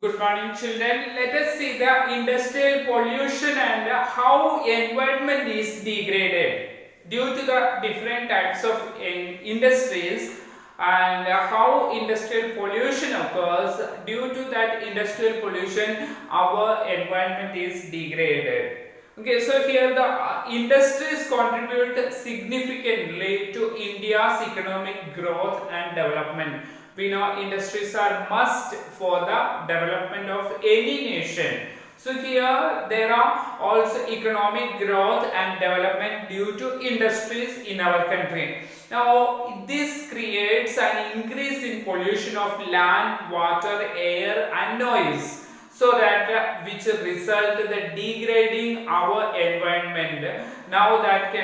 Good morning, children. Let us see the industrial pollution and how environment is degraded due to the different types of industries, and how industrial pollution occurs. Due to that industrial pollution, our environment is degraded. Okay, so here the industries contribute significantly to India's economic growth and development. We know industries are must for the development of any nation. So here there are also economic growth and development due to industries in our country. Now this creates an increase in pollution of land, water, air and noise, so that which result the degrading our environment. Now that we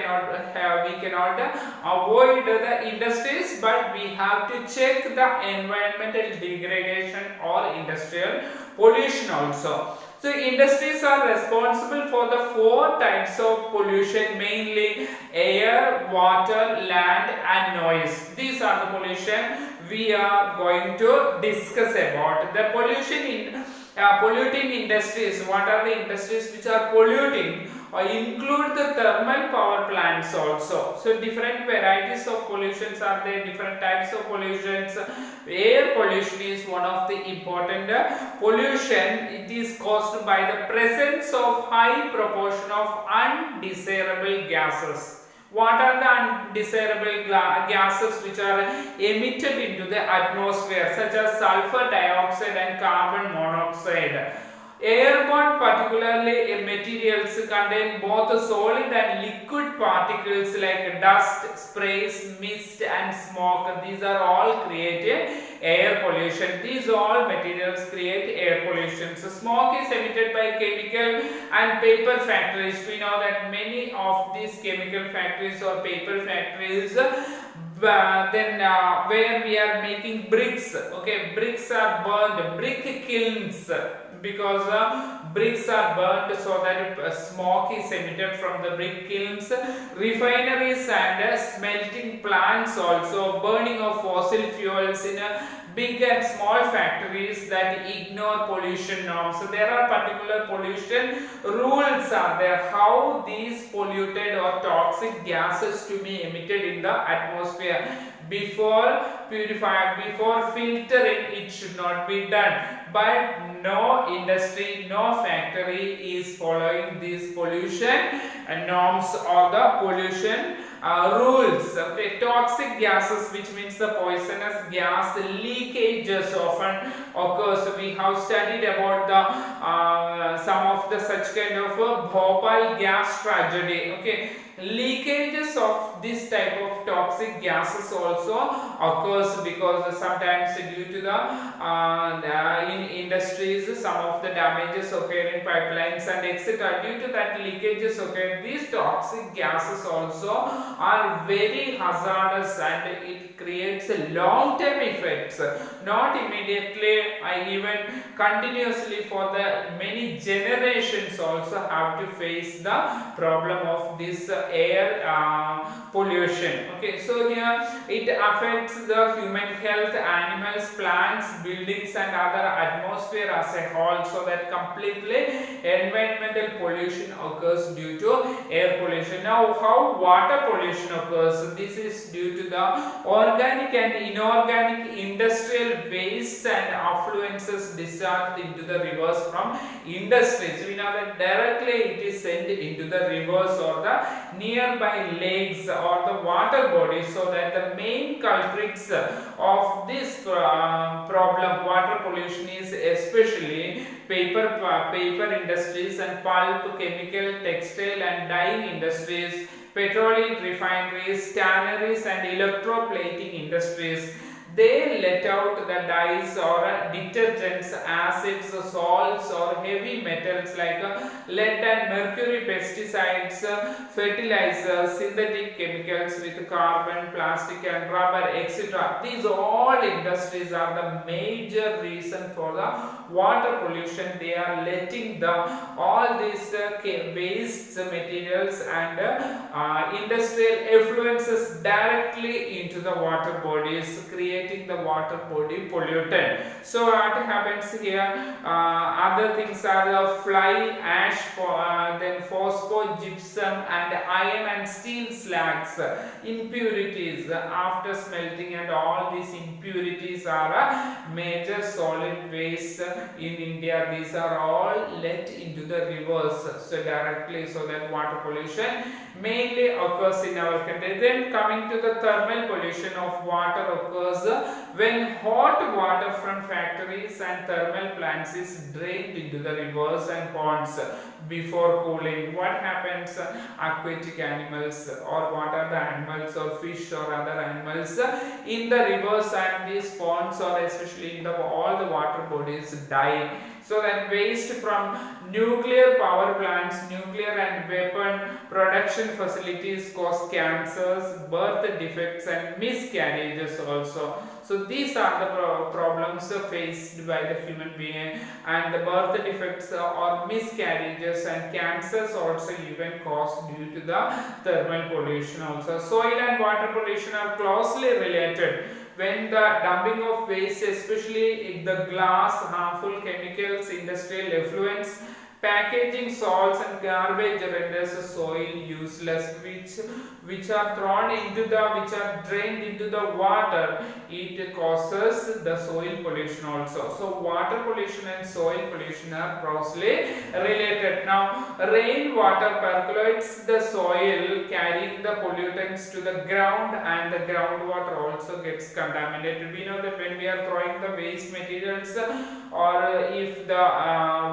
cannot avoid the industries, but we have to check the environmental degradation or industrial pollution also. So industries are responsible for the four types of pollution, mainly air, water, land and noise. These are the pollution we are going to discuss about. The pollution in polluting industries. What are the industries which are polluting? Include the thermal power plants also. So different varieties of pollutions are there, different types of pollutions. Air pollution is one of the important pollution. It is caused by the presence of high proportion of undesirable gases. What are the undesirable gases which are emitted into the atmosphere, such as sulfur dioxide and carbon monoxide? Airborne, particularly materials, contain both solid and liquid particles like dust, sprays, mist and smoke. These are all created air pollution. These all materials create air pollution. So smoke is emitted by chemical and paper factories. We know that many of these chemical factories or paper factories, where we are making bricks. Okay, bricks are burned, brick kilns, because bricks are burned, so that smoke is emitted from the brick kilns. Refineries and smelting plants also, burning of fossil fuels in big and small factories that ignore pollution norms. So there are particular pollution rules are there, how these polluted or toxic gases to be emitted in the atmosphere. Before purifying, before filtering, it should not be done, but no industry, no factory is following these pollution norms or the pollution rules. Okay, toxic gases, which means the poisonous gas leakages often occurs. We have studied about the some of the such kind of Bhopal gas tragedy. Okay, leakages of this type of toxic gases also occurs, because sometimes due to the in industries some of the damages occur in pipelines and etc. Due to that leakages occur, these toxic gases also are very hazardous and it creates long term effects, not immediately, even continuously for the many generations also have to face the problem of this air pollution. Okay, so here it affects the human health, animals, plants, buildings and other atmosphere as a whole, so that completely environmental pollution occurs due to air pollution. Now how water pollution occurs? This is due to the organic and inorganic industrial wastes and affluences discharged into the rivers from industries. We know that directly it is sent into the rivers or the nearby lakes or the water bodies, so that the main culprits of this problem, water pollution, is especially paper industries and pulp, chemical, textile and dyeing industries, petroleum refineries, tanneries and electroplating industries. They let out the dyes or detergents, acids, salts or heavy metals like lead and mercury, pesticides, fertilizers, synthetic chemicals with carbon, plastic and rubber, etc. These all industries are the major reason for the water pollution. They are letting the all these waste materials and industrial effluences directly into the water bodies, creating creating the water body polluted. So what happens here? Other things are the fly ash, then phosphogypsum and iron and steel slags, impurities after smelting, and all these impurities are major solid waste in India. These are all let into the rivers so directly, so that water pollution mainly occurs in our country. Then coming to the thermal pollution of water occurs when hot water from factories and thermal plants is drained into the rivers and ponds before cooling. What happens? Aquatic animals, or what are the animals, or fish or other animals in the rivers and these ponds, or especially in the all the water bodies, die. So that waste from nuclear power plants, nuclear and weapon production facilities cause cancers, birth defects and miscarriages also. So these are the problems faced by the human being, and the birth defects or miscarriages and cancers also even caused due to the thermal pollution also. Soil and water pollution are closely related. When the dumping of waste, especially in the glass, harmful chemicals, industrial effluents, packaging, salts and garbage renders soil useless, which are thrown into the, which are drained into the water. It causes the soil pollution also. So water pollution and soil pollution are closely related. Now rainwater percolates the soil, carrying the pollutants to the ground, and the groundwater also gets contaminated. We know that when we are throwing the waste materials, or if the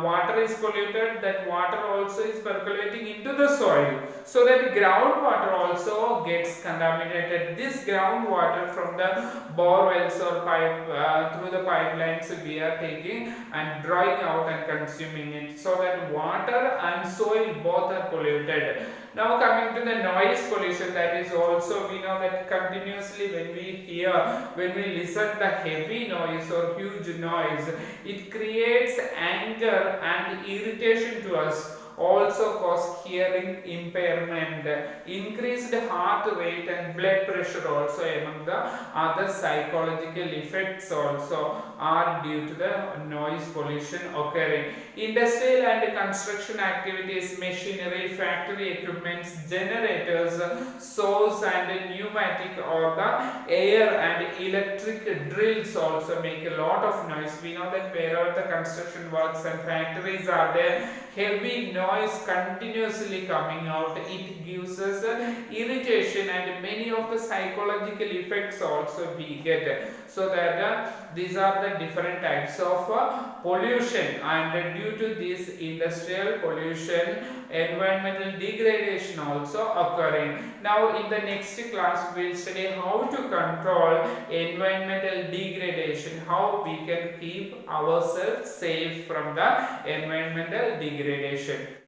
water is polluted, that water also is percolating into the soil, so that groundwater also gets contaminated. This groundwater from the bore wells or pipe, through the pipelines we are taking and drawing out and consuming it, so that water and soil both are polluted. Now coming to the noise pollution, that is also, we know that continuously when we hear, when we listen the heavy noise or huge noise, it creates anger and irritation to us, also cause hearing impairment, increased heart rate and blood pressure also among the other psychological effects also are due to the noise pollution occurring. Industrial and construction activities, machinery, factory equipments, generators, saws and pneumatic or the air and electric drills also make a lot of noise. We know that wherever the construction works and factories are there, heavy noise continuously coming out, it gives us irritation and many of the psychological effects also we get. So that these are the different types of pollution, and due to this industrial pollution, environmental degradation also occurring. Now in the next class we will study how to control environmental degradation, how we can keep ourselves safe from the environmental degradation.